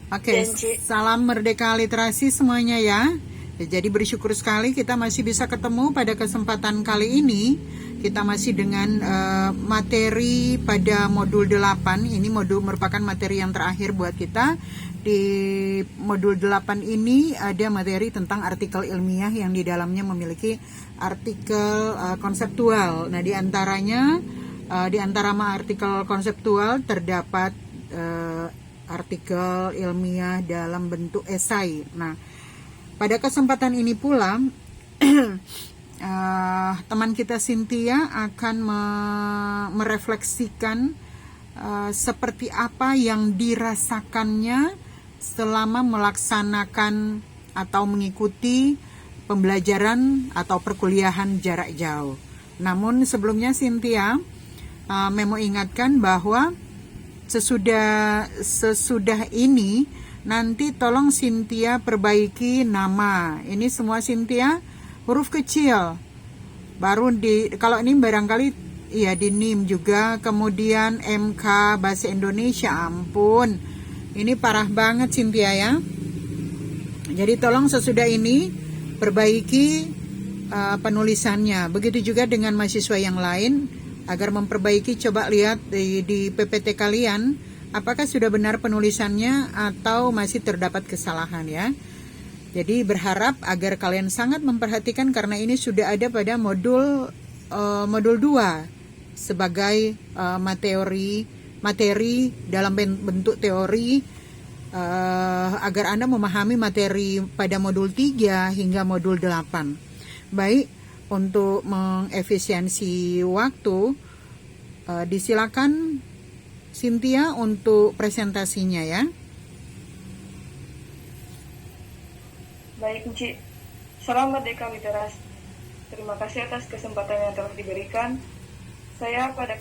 Oke, salam merdeka literasi semuanya ya. Jadi bersyukur sekali kita masih bisa ketemu pada kesempatan kali ini. Kita masih dengan materi pada modul 8. Ini modul merupakan materi yang terakhir buat kita. Di modul 8 ini ada materi tentang artikel ilmiah yang di dalamnya memiliki artikel konseptual. Nah, di antaranya di antara artikel konseptual terdapat artikel ilmiah dalam bentuk esai. Nah, pada kesempatan ini pula teman kita Cynthia akan merefleksikan seperti apa yang dirasakannya selama melaksanakan atau mengikuti pembelajaran atau perkuliahan jarak jauh. Namun sebelumnya Cynthia mau ingatkan bahwa sesudah ini nanti tolong Cynthia perbaiki nama. Ini semua Cynthia huruf kecil. Baru kalau ini barangkali ya di NIM juga, kemudian MK Bahasa Indonesia, ampun. Ini parah banget Cynthia ya. Jadi tolong sesudah ini perbaiki penulisannya. Begitu juga dengan mahasiswa yang lain. Agar memperbaiki, coba lihat di PPT kalian apakah sudah benar penulisannya atau masih terdapat kesalahan ya. Jadi berharap agar kalian sangat memperhatikan karena ini sudah ada pada modul 2 sebagai materi dalam bentuk teori agar Anda memahami materi pada modul 3 hingga modul 8. Baik. Untuk mengefisiensi waktu, disilakan Cynthia untuk presentasinya ya. Baik, Ci. Salam merdeka literasi. Terima kasih atas kesempatan yang telah diberikan. Saya pada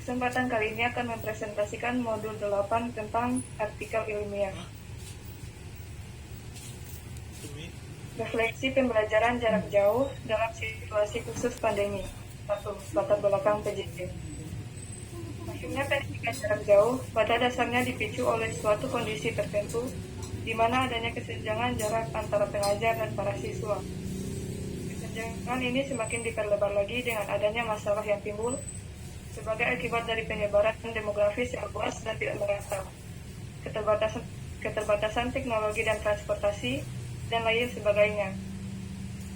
kesempatan kali ini akan mempresentasikan modul 8 tentang artikel ilmiah. Refleksi pembelajaran jarak jauh dalam situasi khusus pandemi. 1. Latar belakang PJJ. Maksudnya pendidikan jarak jauh pada dasarnya dipicu oleh suatu kondisi tertentu di mana adanya kesenjangan jarak antara pengajar dan para siswa. Kesenjangan ini semakin diperlebar lagi dengan adanya masalah yang timbul sebagai akibat dari penyebaran demografis yang luas dan tidak merata, keterbatasan teknologi dan transportasi, dan lain sebagainya.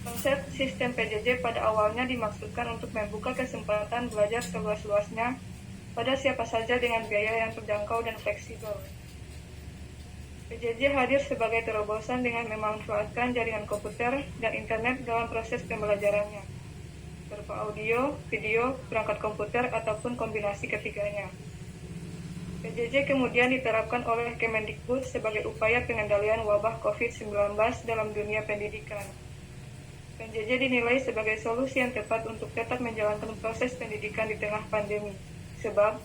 Konsep sistem PJJ pada awalnya dimaksudkan untuk membuka kesempatan belajar seluas-luasnya pada siapa saja dengan biaya yang terjangkau dan fleksibel. PJJ hadir sebagai terobosan dengan memanfaatkan jaringan komputer dan internet dalam proses pembelajarannya, berupa audio, video, perangkat komputer, ataupun kombinasi ketiganya. PJJ kemudian diterapkan oleh Kemendikbud sebagai upaya pengendalian wabah COVID-19 dalam dunia pendidikan. PJJ dinilai sebagai solusi yang tepat untuk tetap menjalankan proses pendidikan di tengah pandemi. Sebab,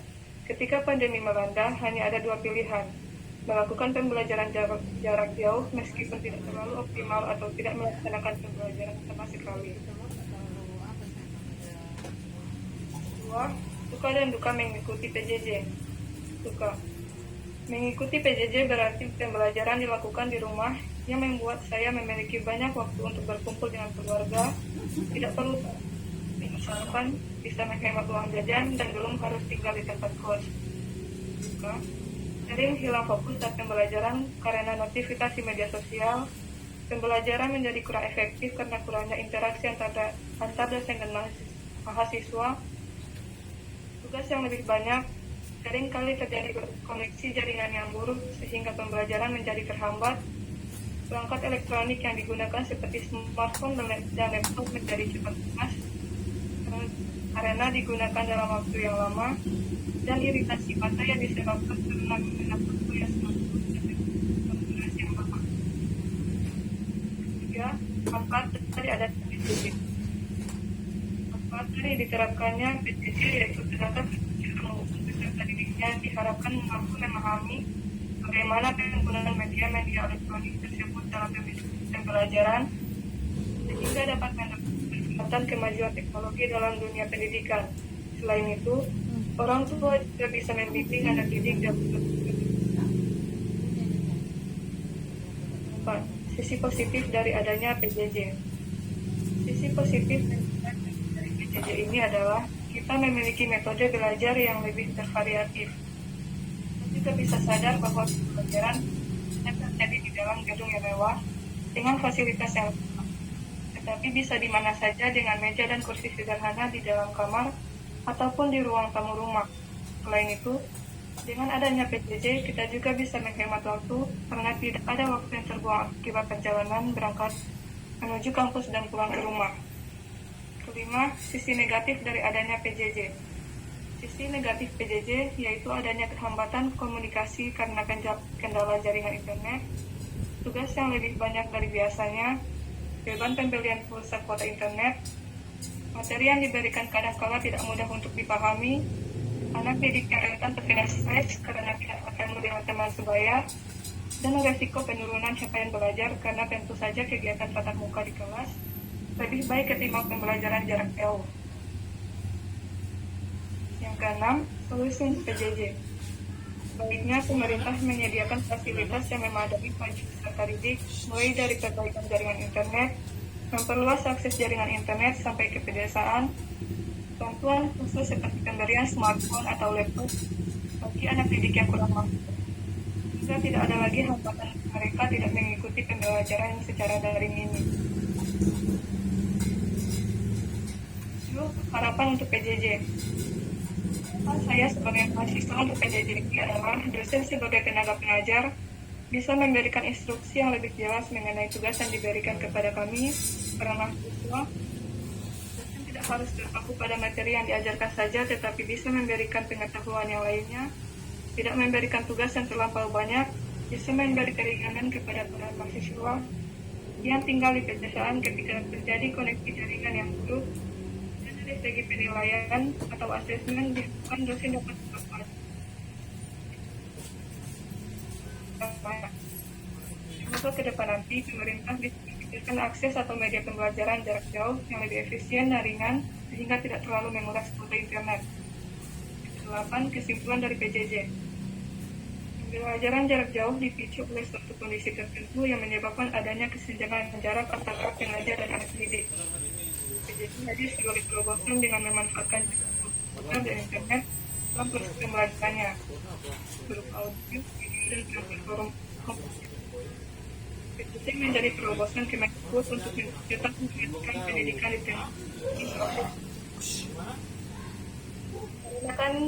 ketika pandemi melanda, hanya ada 2 pilihan, melakukan pembelajaran jarak jauh meskipun tidak terlalu optimal atau tidak melaksanakan pembelajaran sama sekali. 2. Suka dan duka mengikuti PJJ. Suka. Mengikuti PJJ berarti pembelajaran dilakukan di rumah yang membuat saya memiliki banyak waktu untuk berkumpul dengan keluarga, tidak perlu misalkan bisa menghemat uang jajan dan belum harus tinggal di tempat kos. Suka. Sering hilang fokus saat pembelajaran karena notifikasi media sosial. Pembelajaran menjadi kurang efektif karena kurangnya interaksi antar dosen dan mahasiswa. Tugas yang lebih banyak. Seringkali terjadi koneksi jaringan yang buruk sehingga pembelajaran menjadi terhambat. Perangkat elektronik yang digunakan seperti smartphone dan laptop menjadi cepat panas karena digunakan dalam waktu yang lama, dan iritasi mata yang disebabkan karena menggunakan waktu yang semakin dan durasi yang lama. 3. Manfaat dari adanya PJJ. Manfaat dari diterapkannya PJJ yaitu terdapat dirinya diharapkan mampu memahami bagaimana penggunaan media elektronik tersebut dalam pembelajaran sehingga dapat mendapatkan kemajuan teknologi dalam dunia pendidikan. Selain itu, orang tua juga bisa membimbing anak didik dalam Sisi positif dari adanya PJJ. Sisi positif dari PJJ ini adalah kita memiliki metode belajar yang lebih bervariatif. Kita juga bisa sadar bahwa pembelajaran tidak terjadi di dalam gedung yang mewah dengan fasilitas yang lengkap, tetapi bisa di mana saja dengan meja dan kursi sederhana di dalam kamar ataupun di ruang tamu rumah. Selain itu, dengan adanya PJJ, kita juga bisa menghemat waktu karena tidak ada waktu yang terbuang akibat perjalanan berangkat menuju kampus dan pulang ke rumah. Kelima, sisi negatif dari adanya PJJ. Sisi negatif PJJ yaitu adanya hambatan komunikasi karena kendala jaringan internet, tugas yang lebih banyak dari biasanya, beban pembelian pulsa kuota internet, materi yang diberikan kadang-kala tidak mudah untuk dipahami, anak didik yang rentan terkena stres karena tidak bertemu dengan teman sebaya, dan resiko penurunan capaian belajar karena tentu saja kegiatan tatap muka di kelas lebih baik ketimbang pembelajaran jarak jauh. Yang keenam, solusi untuk PJJ. Baiknya pemerintah menyediakan fasilitas yang memadai bagi peserta didik, mulai dari perbaikan jaringan internet, memperluas akses jaringan internet sampai ke pedesaan, bantuan khusus seperti pemberian smartphone atau laptop bagi anak didik yang kurang mampu. Juga tidak ada lagi hambatan mereka tidak mengikuti pembelajaran secara daring ini. Yuk, harapan untuk PJJ. Saya sebagai mahasiswa untuk PJJ ini adalah dosen sebagai tenaga pengajar bisa memberikan instruksi yang lebih jelas mengenai tugas yang diberikan kepada kami para mahasiswa. Dosen tidak harus terpaku pada materi yang diajarkan saja, tetapi bisa memberikan pengetahuan yang lainnya, tidak memberikan tugas yang terlampau banyak, bisa memberi keringanan kepada para mahasiswa yang tinggal di pedesaan ketika terjadi koneksi jaringan yang buruk. Dari segi penilaian atau asesmen, diharapkan dosen dapat tepat. Semoga ke depan nanti pemerintah bisa memberikan akses atau media pembelajaran jarak jauh yang lebih efisien dan ringan sehingga tidak terlalu menguras kuota internet. 8. Kesimpulan dari PJJ. Pembelajaran jarak jauh dipicu oleh suatu kondisi tertentu yang menyebabkan adanya kesenjangan jarak antara pengajar dan anak didik. PJJ hadir sebagai terobosan dengan memanfaatkan komputer dan internet dalam proses pembelajarannya berupa audio, video, dan platform komputer. PJJ menjadi terobosan Kemendikbud untuk tetap menghadirkan pendidikan di tengah karena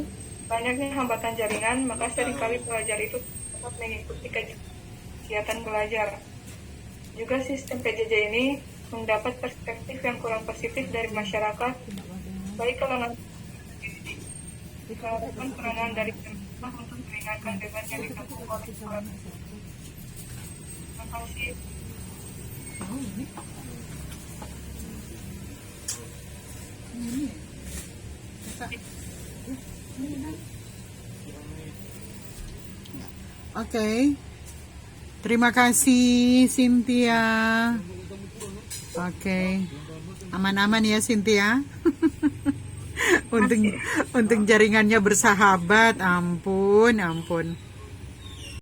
banyaknya hambatan jaringan, maka seringkali pelajar itu dapat mengikuti kegiatan belajar. Juga sistem PJJ ini mendapat perspektif yang kurang positif dari masyarakat, baik kalangan pendidik. Diharapkan peranan dari pemerintah untuk meringankan beban yang ditanggung oleh para guru. Terima kasih. Oke. Terima kasih Cynthia. Oke. Aman-aman ya Cynthia. Untung jaringannya bersahabat. Ampun.